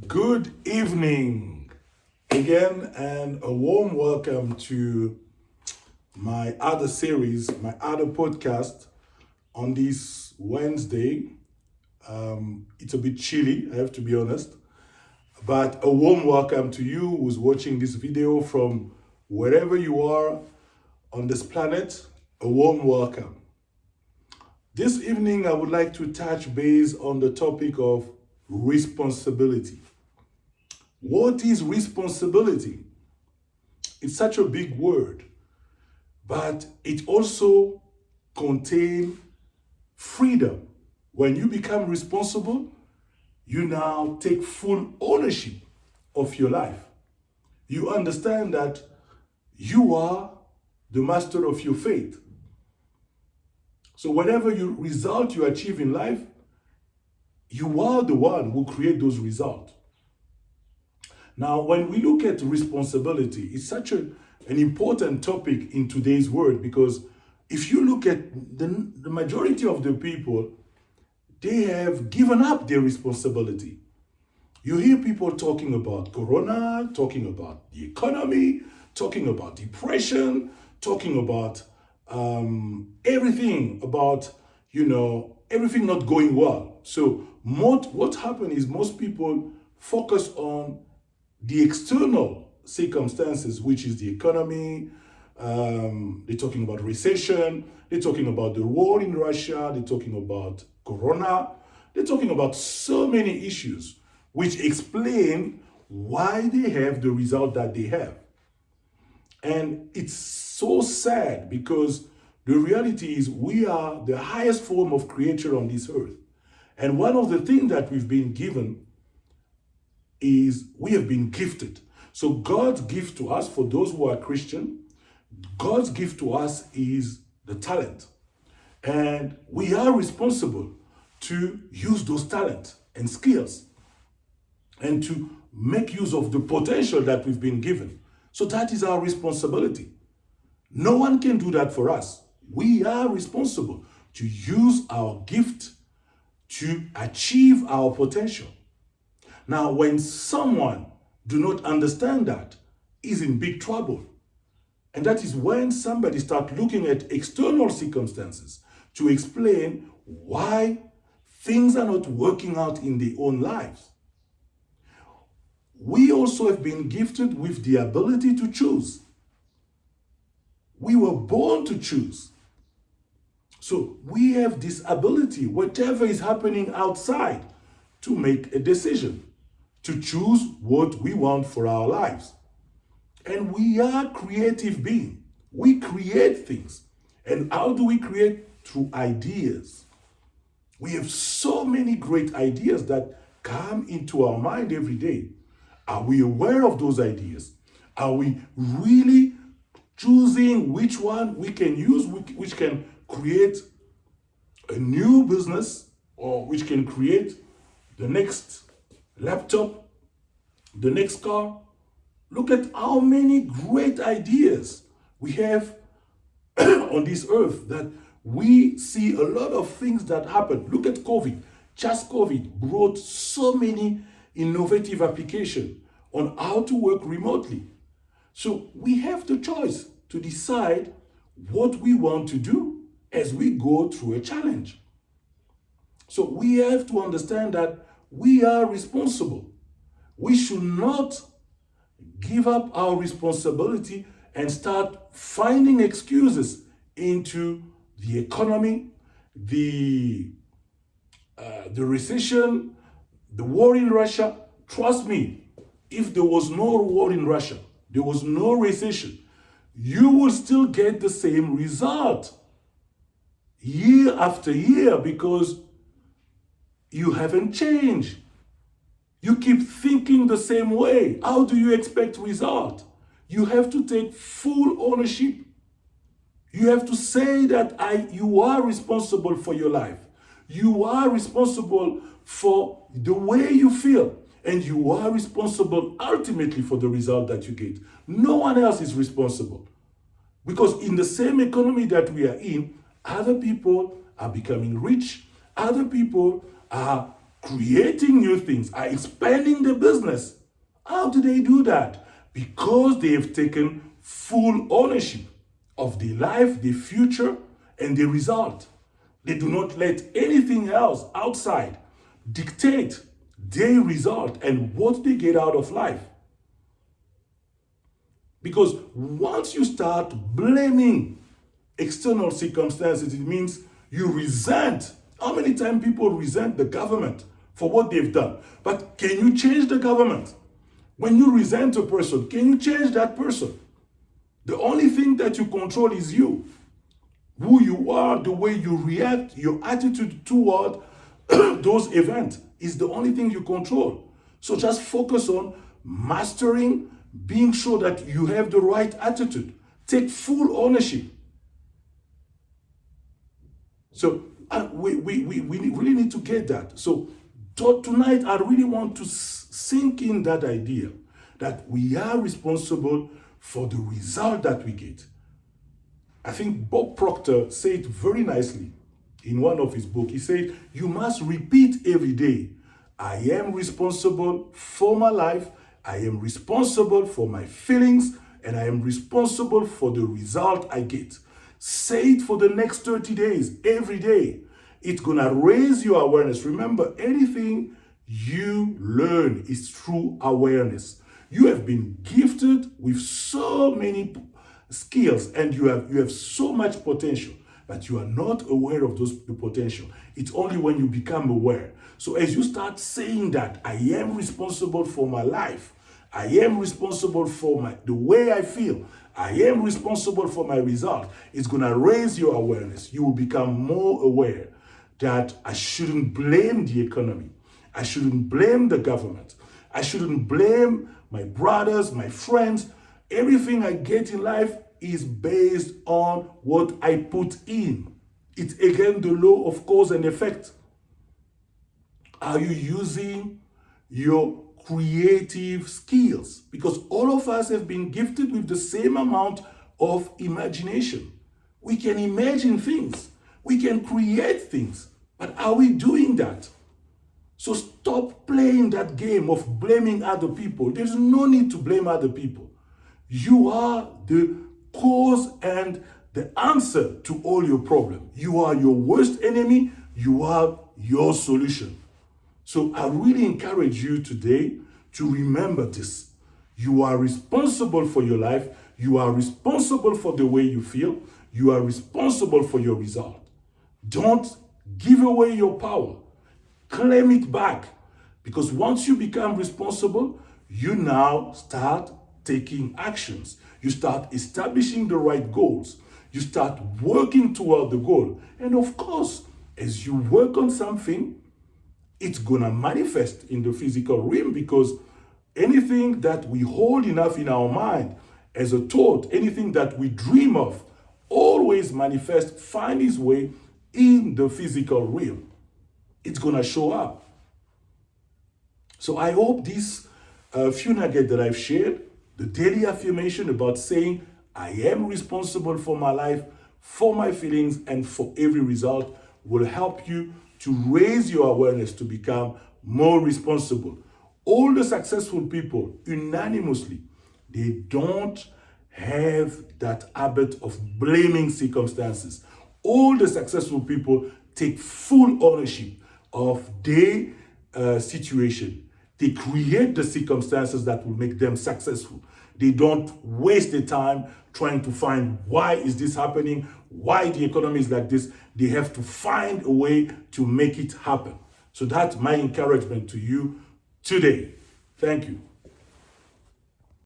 Good evening again, and a warm welcome to my other series, my other podcast on this Wednesday. It's a bit chilly, I have to be honest, but a warm welcome to you who's watching this video from wherever you are on this planet. A warm welcome. This evening, I would like to touch base on the topic of responsibility. What is responsibility? It's such a big word, but it also contains freedom. When you become responsible, you now take full ownership of your life. You understand that you are the master of your fate. So whatever result you achieve in life, you are the one who create those results. Now, when we look at responsibility, it's such an important topic in today's world, because if you look at the majority of the people, they have given up their responsibility. You hear people talking about corona, talking about the economy, talking about depression, talking about everything about, everything not going well. So what happened is most people focus on the external circumstances, which is the economy. They're talking about recession. They're talking about the war in Russia. They're talking about corona. They're talking about so many issues which explain why they have the result that they have. And it's so sad, because the reality is we are the highest form of creature on this earth. And one of the things that we've been given is we have been gifted. So God's gift to us, for those who are Christian, God's gift to us is the talent. And we are responsible to use those talents and skills and to make use of the potential that we've been given. So that is our responsibility. No one can do that for us. We are responsible to use our gift to achieve our potential. Now, when someone do not understand that, is in big trouble. And that is when somebody start looking at external circumstances to explain why things are not working out in their own lives. We also have been gifted with the ability to choose. We were born to choose. So we have this ability, whatever is happening outside, to make a decision, to choose what we want for our lives. And we are creative beings. We create things. And how do we create? Through ideas. We have so many great ideas that come into our mind every day. Are we aware of those ideas? Are we really choosing which one we can use, which can create a new business, or which can create the next laptop, the next car? Look at how many great ideas we have on this earth, that we see a lot of things that happen. Look at COVID. Just COVID brought so many innovative applications on how to work remotely. So we have the choice to decide what we want to do as we go through a challenge. So we have to understand that we are responsible. We should not give up our responsibility and start finding excuses into the economy, the recession, the war in Russia. Trust me, if there was no war in Russia, there was no recession, you will still get the same result year after year, because you haven't changed. You keep thinking the same way. How do you expect result? You have to take full ownership. You have to say that you are responsible for your life. You are responsible for the way you feel. And you are responsible ultimately for the result that you get. No one else is responsible. Because in the same economy that we are in, other people are becoming rich. Other people are creating new things, are expanding the business. How do they do that? Because they have taken full ownership of their life, their future, and the result. They do not let anything else outside dictate their result and what they get out of life. Because once you start blaming external circumstances, it means you resent. How many times people resent the government for what they've done? But can you change the government? When you resent a person, can you change that person? The only thing that you control is you. Who you are, the way you react, your attitude toward those events is the only thing you control. So just focus on mastering, being sure that you have the right attitude. Take full ownership. So we really need to get that. So tonight, I really want to sink in that idea that we are responsible for the result that we get. I think Bob Proctor said it very nicely in one of his books. He said, you must repeat every day, I am responsible for my life, I am responsible for my feelings, and I am responsible for the result I get. Say it for the next 30 days, every day. It's gonna raise your awareness. Remember, anything you learn is through awareness. You have been gifted with so many skills and you have so much potential, but you are not aware of the potential. It's only when you become aware. So as you start saying that, I am responsible for my life, I am responsible for the way I feel, I am responsible for my result, it's going to raise your awareness. You will become more aware that I shouldn't blame the economy. I shouldn't blame the government. I shouldn't blame my brothers, my friends. Everything I get in life is based on what I put in. It's again the law of cause and effect. Are you using your creative skills? Because all of us have been gifted with the same amount of imagination. We can imagine things. We can create things. But are we doing that? So stop playing that game of blaming other people. There's no need to blame other people. You are the cause and the answer to all your problems. You are your worst enemy. You are your solution. So I really encourage you today to remember this. You are responsible for your life. You are responsible for the way you feel. You are responsible for your result. Don't give away your power. Claim it back. Because once you become responsible, you now start taking actions. You start establishing the right goals. You start working toward the goal. And of course, as you work on something, it's gonna manifest in the physical realm, because anything that we hold enough in our mind as a thought, anything that we dream of, always manifest, find its way in the physical realm. It's gonna show up. So I hope these few nuggets that I've shared, the daily affirmation about saying, I am responsible for my life, for my feelings, and for every result, will help you to raise your awareness to become more responsible. All the successful people, unanimously, they don't have that habit of blaming circumstances. All the successful people take full ownership of their situation. They create the circumstances that will make them successful. They don't waste their time trying to find why is this happening, why the economy is like this. They have to find a way to make it happen. So that's my encouragement to you today. Thank you.